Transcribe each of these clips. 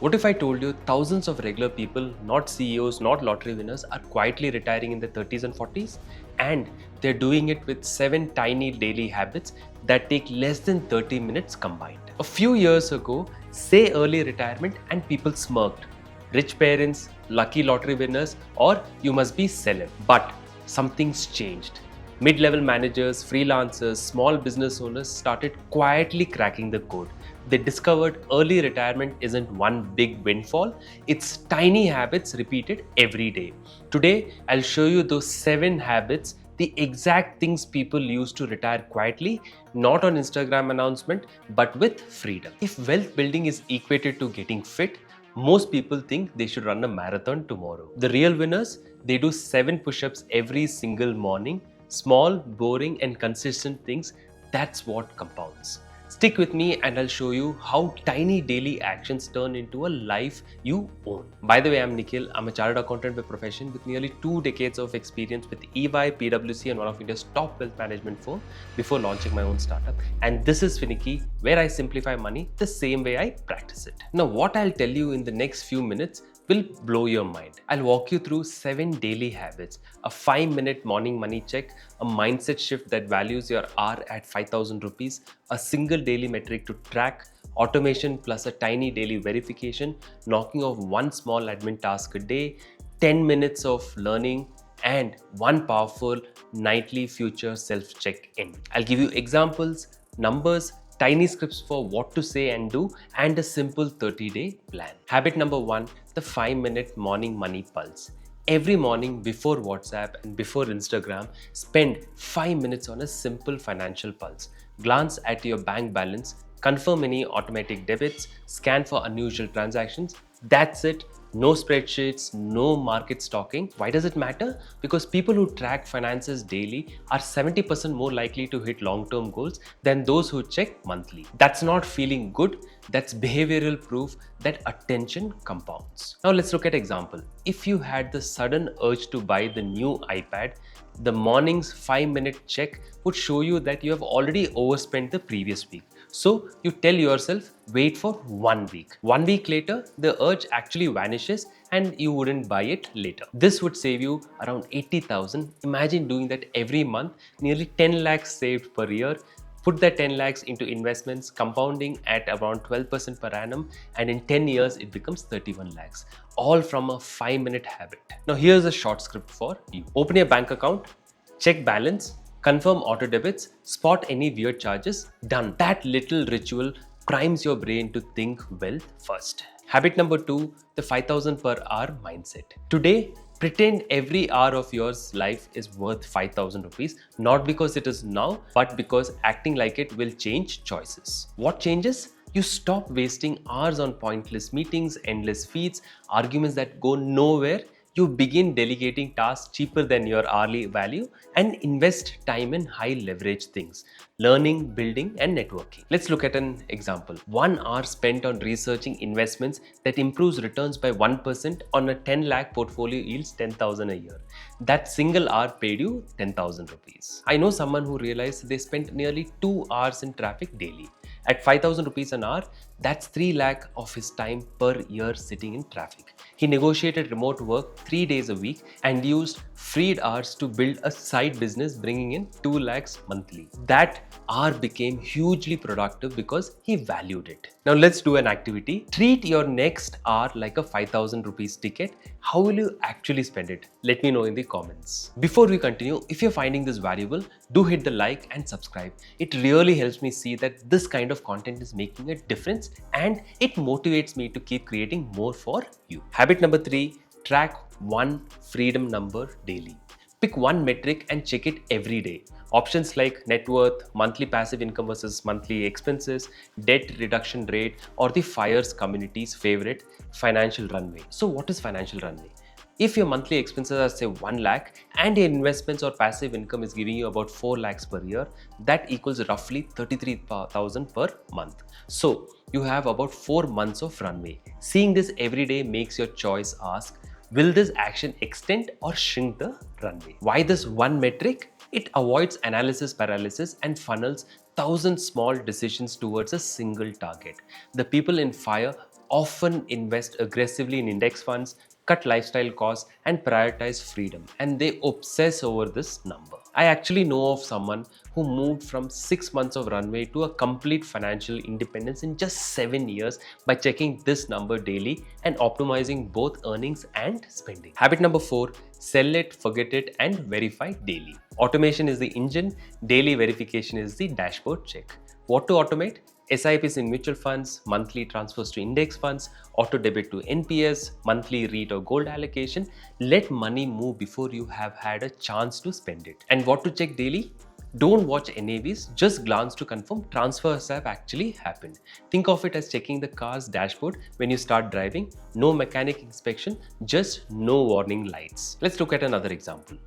What if I told you thousands of regular people, not CEOs, not lottery winners, are quietly retiring in their 30s and 40s? And they're doing it with 7 tiny daily habits that take less than 30 minutes combined. A few years ago, say early retirement and people smirked. Rich parents, lucky lottery winners, or you must be celeb. But something's changed. Mid-level managers, freelancers, small business owners started quietly cracking the code. They discovered early retirement isn't one big windfall, it's tiny habits repeated every day. Today, I'll show you those 7 habits, the exact things people use to retire quietly, not on Instagram announcement, but with freedom. If wealth building is equated to getting fit, most people think they should run a marathon tomorrow. The real winners, they do 7 push-ups every single morning. Small, boring, and consistent things, that's what compounds. Stick with me and I'll show you how tiny daily actions turn into a life you own. By the way, I'm Nikhil. I'm a chartered accountant by profession with nearly 2 decades of experience with EY, PwC, and one of India's top wealth management firm before launching my own startup. And this is Finicky, where I simplify money the same way I practice it. Now, what I'll tell you in the next few minutes will blow your mind. I'll walk you through 7 daily habits, a 5-minute morning money check, a mindset shift that values your hour at 5,000 rupees, a single daily metric to track, automation plus a tiny daily verification, knocking off one small admin task a day, 10 minutes of learning, and one powerful nightly future self-check-in. I'll give you examples, numbers, tiny scripts for what to say and do, and a simple 30-day plan. Habit number 1, the 5-minute morning money pulse. Every morning before WhatsApp and before Instagram, spend 5 minutes on a simple financial pulse. Glance at your bank balance, confirm any automatic debits, scan for unusual transactions. That's it. No spreadsheets, no market stalking. Why does it matter? Because people who track finances daily are 70% more likely to hit long-term goals than those who check monthly. That's not feeling good, that's behavioral proof that attention compounds. Now let's look at example. If you had the sudden urge to buy the new iPad, the morning's 5-minute check would show you that you have already overspent the previous week. So you tell yourself, wait for 1 week. 1 week later, the urge actually vanishes and you wouldn't buy it later. This would save you around 80,000. Imagine doing that every month, nearly 10 lakhs saved per year. Put that 10 lakhs into investments, compounding at around 12% per annum, and in 10 years, it becomes 31 lakhs, all from a 5-minute habit. Now, here's a short script for you. Open your bank account, check balance, confirm auto debits, spot any weird charges, done. That little ritual primes your brain to think wealth first. Habit number 2, the 5,000 per hour mindset. Today, pretend every hour of your life is worth 5,000 rupees, not because it is now, but because acting like it will change choices. What changes? You stop wasting hours on pointless meetings, endless feeds, arguments that go nowhere. You begin delegating tasks cheaper than your hourly value and invest time in high leverage things, learning, building, and networking. Let's look at an example. 1 hour spent on researching investments that improves returns by 1% on a 10 lakh portfolio yields 10,000 a year. That single hour paid you 10,000 rupees. I know someone who realized they spent nearly 2 hours in traffic daily. At 5,000 rupees an hour, that's 3 lakh of his time per year sitting in traffic. He negotiated remote work 3 days a week and used freed hours to build a side business bringing in 2 lakhs monthly. That hour became hugely productive because he valued it. Now let's do an activity. Treat your next hour like a 5,000 rupees ticket. How will you actually spend it? Let me know in the comments. Before we continue, if you're finding this valuable, do hit the like and subscribe. It really helps me see that this kind of content is making a difference and it motivates me to keep creating more for you. Habit number 3, track one freedom number daily. Pick one metric and check it every day. Options like net worth, monthly passive income versus monthly expenses, debt reduction rate, or the FIRE's community's favorite, financial runway. So what is financial runway? If your monthly expenses are say 1 lakh and your investments or passive income is giving you about 4 lakhs per year, that equals roughly 33,000 per month. So you have about 4 months of runway. Seeing this every day makes your choice ask, will this action extend or shrink the runway? Why this one metric? It avoids analysis paralysis and funnels 1,000 small decisions towards a single target. The people in FIRE often invest aggressively in index funds, cut lifestyle costs, and prioritize freedom. And they obsess over this number. I actually know of someone who moved from 6 months of runway to a complete financial independence in just 7 years by checking this number daily and optimizing both earnings and spending. Habit number 4, sell it, forget it, and verify daily. Automation is the engine, daily verification is the dashboard check. What to automate? SIPs in mutual funds, monthly transfers to index funds, auto debit to NPS, monthly REIT or gold allocation. Let money move before you have had a chance to spend it. And what to check daily? Don't watch NAVs, just glance to confirm transfers have actually happened. Think of it as checking the car's dashboard when you start driving. No mechanic inspection, just no warning lights. Let's look at another example.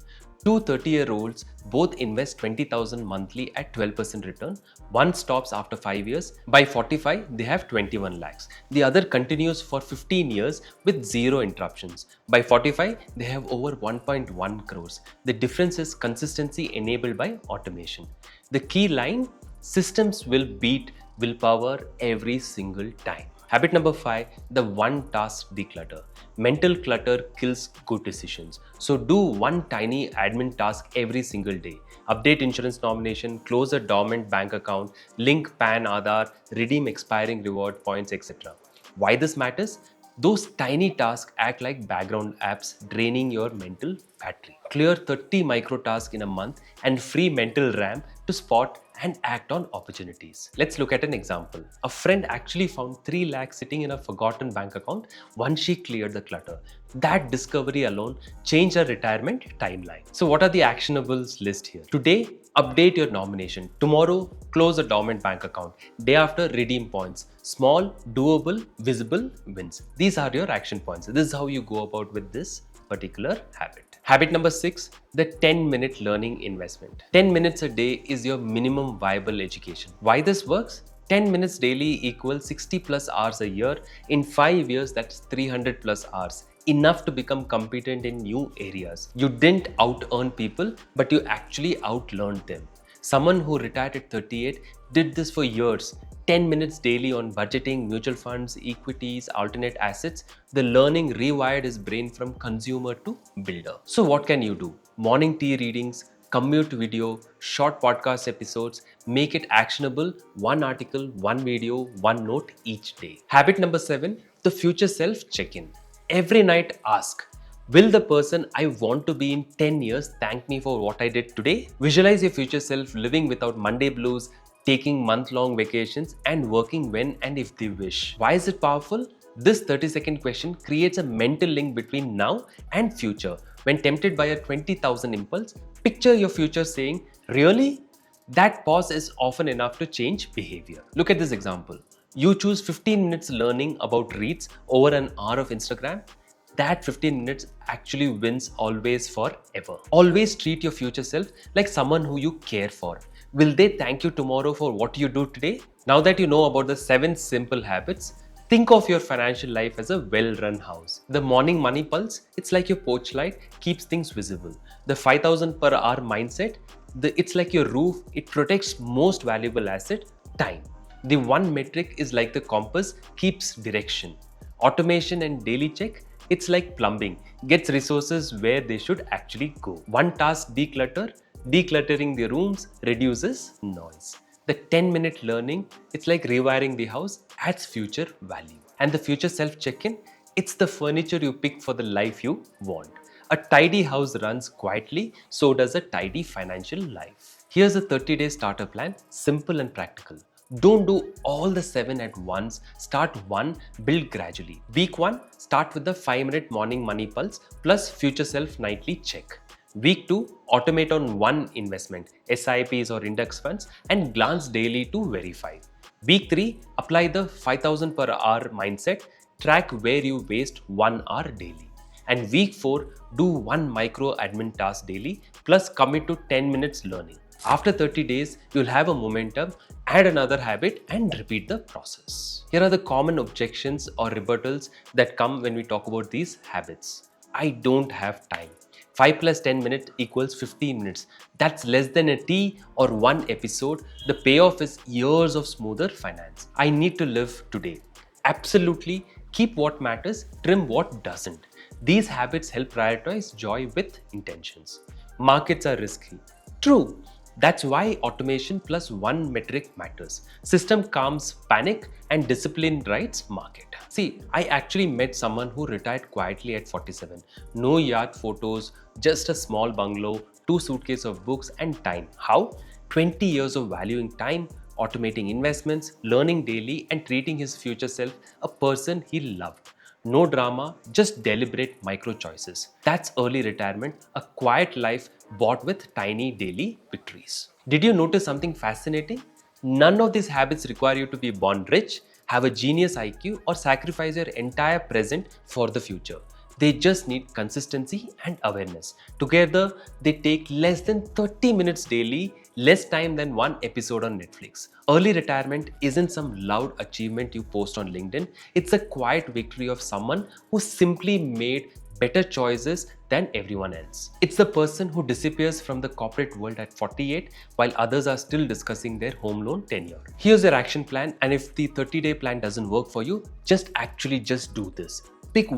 Two 30-year-olds both invest 20,000 monthly at 12% return. One stops after 5 years. By 45, they have 21 lakhs. The other continues for 15 years with zero interruptions. By 45, they have over 1.1 crores. The difference is consistency enabled by automation. The key line, systems will beat willpower every single time. Habit number 5, the one task declutter. Mental clutter kills good decisions. So do one tiny admin task every single day. Update insurance nomination, close a dormant bank account, link PAN Aadhaar, redeem expiring reward points, etc. Why this matters? Those tiny tasks act like background apps draining your mental battery. Clear 30 micro tasks in a month and free mental RAM to spot and act on opportunities. Let's look at an example. A friend actually found 3 lakhs sitting in a forgotten bank account once she cleared the clutter. That discovery alone changed her retirement timeline. So what are the actionables list here? Today, update your nomination. Tomorrow, close a dormant bank account. Day after, redeem points. Small, doable, visible wins. These are your action points. This is how you go about with this particular habit. Habit number 6, the 10-minute learning investment. 10 minutes a day is your minimum viable education. Why this works? 10 minutes daily equals 60 plus hours a year. In 5 years, that's 300 plus hours. Enough to become competent in new areas. You didn't out-earn people, but you actually out-learned them. Someone who retired at 38 did this for years. 10 minutes daily on budgeting, mutual funds, equities, alternate assets. The learning rewired his brain from consumer to builder. So what can you do? Morning tea readings, commute video, short podcast episodes. Make it actionable. One article, one video, one note each day. Habit number 7, the future self check-in. Every night ask, will the person I want to be in 10 years thank me for what I did today? Visualize your future self living without Monday blues, taking month-long vacations and working when and if they wish. Why is it powerful? This 30-second question creates a mental link between now and future. When tempted by a 20,000 impulse, picture your future saying, really? That pause is often enough to change behavior. Look at this example. You choose 15 minutes learning about REITs over an hour of Instagram. That 15 minutes actually wins always forever. Always treat your future self like someone who you care for. Will they thank you tomorrow for what you do today? Now that you know about the 7 simple habits, think of your financial life as a well-run house. The morning money pulse, it's like your porch light, keeps things visible. The 5,000 per hour mindset, it's like your roof, it protects most valuable asset, time. The one metric is like the compass, keeps direction. Automation and daily check, it's like plumbing, gets resources where they should actually go. One task decluttering the rooms reduces noise. The 10-minute learning, it's like rewiring the house, adds future value. And the future self check-in, it's the furniture you pick for the life you want. A tidy house runs quietly, so does a tidy financial life. Here's a 30-day starter plan, simple and practical. Don't do all the 7 at once. Start one, build gradually. Week 1, start with the 5-minute morning money pulse plus future self nightly check. Week 2, automate on one investment, SIPs or index funds, and glance daily to verify. Week 3, apply the 5,000 per hour mindset, track where you waste 1 hour daily. And week 4, do one micro admin task daily plus commit to 10 minutes learning. After 30 days, you'll have a momentum, add another habit and repeat the process. Here are the common objections or rebuttals that come when we talk about these habits. I don't have time. 5 plus 10 minutes equals 15 minutes. That's less than a tea or one episode. The payoff is years of smoother finance. I need to live today. Absolutely, Keep what matters, trim what doesn't. These habits help prioritize joy with intentions. Markets are risky. True. That's why automation plus one metric matters. System calms panic and discipline rights market. See, I actually met someone who retired quietly at 47. No yacht photos, just a small bungalow, two suitcases of books and time. How? 20 years of valuing time, automating investments, learning daily and treating his future self a person he loved. No drama, just deliberate micro choices. That's early retirement, a quiet life bought with tiny daily victories. Did you notice something fascinating? None of these habits require you to be born rich, have a genius IQ, or sacrifice your entire present for the future. They just need consistency and awareness. Together, they take less than 30 minutes daily, less time than one episode on Netflix. Early retirement isn't some loud achievement you post on LinkedIn, it's a quiet victory of someone who simply made better choices than everyone else. It's the person who disappears from the corporate world at 48 while others are still discussing their home loan tenure. Here's your action plan, and if the 30-day plan doesn't work for you, just do this. Pick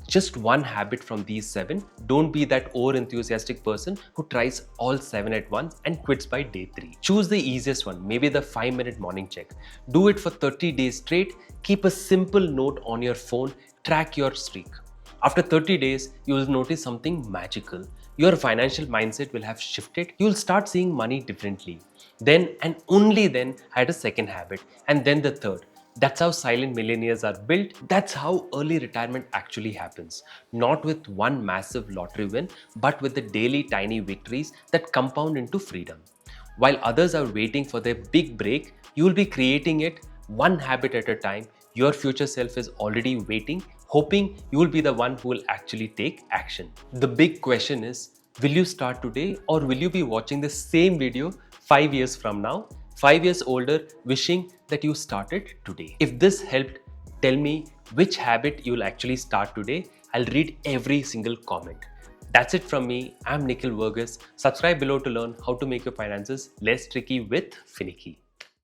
just one habit from these 7. Don't be that over-enthusiastic person who tries all 7 at once and quits by day 3. Choose the easiest one, maybe the 5-minute morning check. Do it for 30 days straight. Keep a simple note on your phone. Track your streak. After 30 days, you will notice something magical. Your financial mindset will have shifted. You will start seeing money differently. Then and only then add a second habit, and then the third. That's how silent millionaires are built. That's how early retirement actually happens. Not with one massive lottery win, but with the daily tiny victories that compound into freedom. While others are waiting for their big break, you will be creating it one habit at a time. Your future self is already waiting, hoping you will be the one who will actually take action. The big question is, will you start today, or will you be watching the same video 5 years from now? 5 years older, wishing that you started today. If this helped, tell me which habit you'll actually start today. I'll read every single comment. That's it from me. I'm Nikhil Verghese. Subscribe below to learn how to make your finances less tricky with Finicky.